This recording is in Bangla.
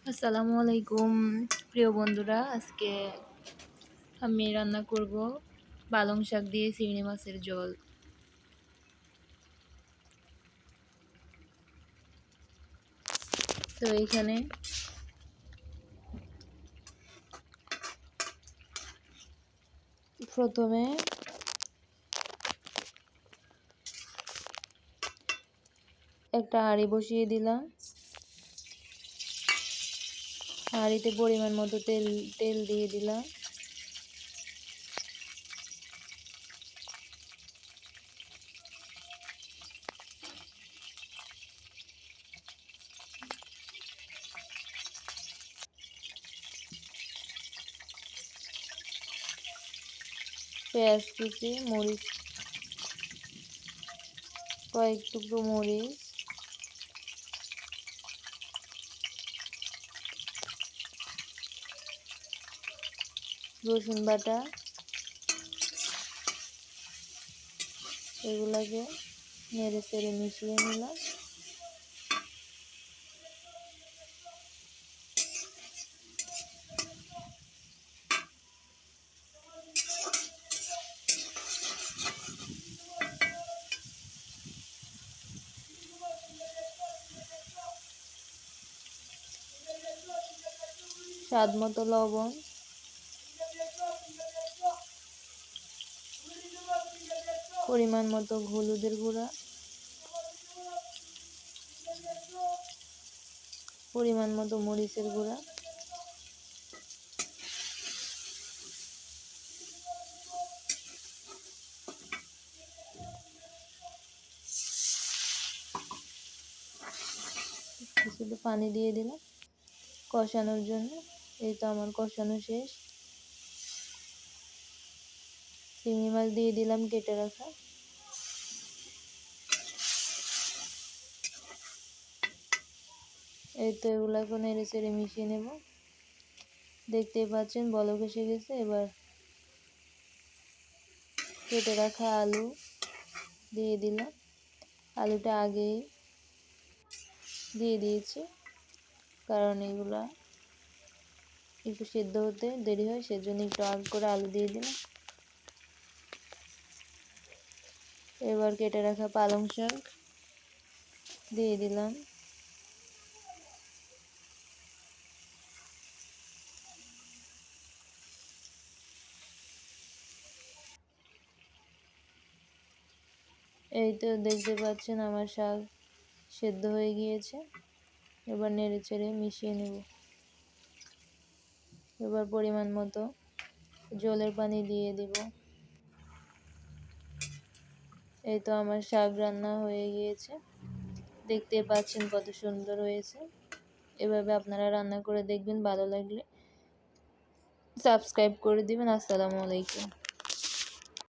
আসসালামু আলাইকুম প্রিয় বন্ধুরা, আজকে আমি রান্না করব পালং শাক দিয়ে চিংড়ি মাছের ঝোল। তো এখানে প্রথমে একটা হাঁড়ি বসিয়ে দিলাম। হাঁড়িতে পরিমাণ মতো তেল দিয়ে দিলাম। পেঁয়াজ কুচি, মরিচ, কয়েক টুকরো মরিচ, রসুন বাটা, এগুলাকে নেড়ে চেড়ে মিশিয়ে নিলাম। স্বাদ মতো লবণ, পরিমাণ মতো হলুদের গুঁড়া, পরিমাণ মতো মরিচের গুঁড়া, কিছুটা পানি দিয়ে দিলাম কষানোর জন্য। এই তো আমার কষানো শেষ। চিংড়ি মাছ দিয়ে দিলাম কেটে রাখা। এই তো এগুলাকে নেড়ে চেড়ে মিশিয়ে নেব। দেখতেই পাচ্ছেন বলক এসে গেছে। এবার কেটে রাখা আলু দিয়ে দিলাম। আলুটা আগেই দিয়ে দিয়েছি, কারণ এগুলা একটু সিদ্ধ হতে দেরি হয়, সেজন্য একটু আগে করে আলু দিয়ে দিলাম। এবার কেটে রাখা পালং শাক দিয়ে দিলাম। এই তো দেখতে পাচ্ছেন আমার শাক সেদ্ধ হয়ে গিয়েছে। এবার নেড়ে চেড়ে মিশিয়ে নেব। এবার পরিমাণ মতো জলের পানি দিয়ে দিব। এই তো আমার শাক রান্না হয়ে গিয়েছে। দেখতে পাচ্ছেন কত সুন্দর হয়েছে। এভাবে আপনারা রান্না করে দেখবেন, ভালো লাগলে সাবস্ক্রাইব করে দিবেন। আসসালামু আলাইকুম।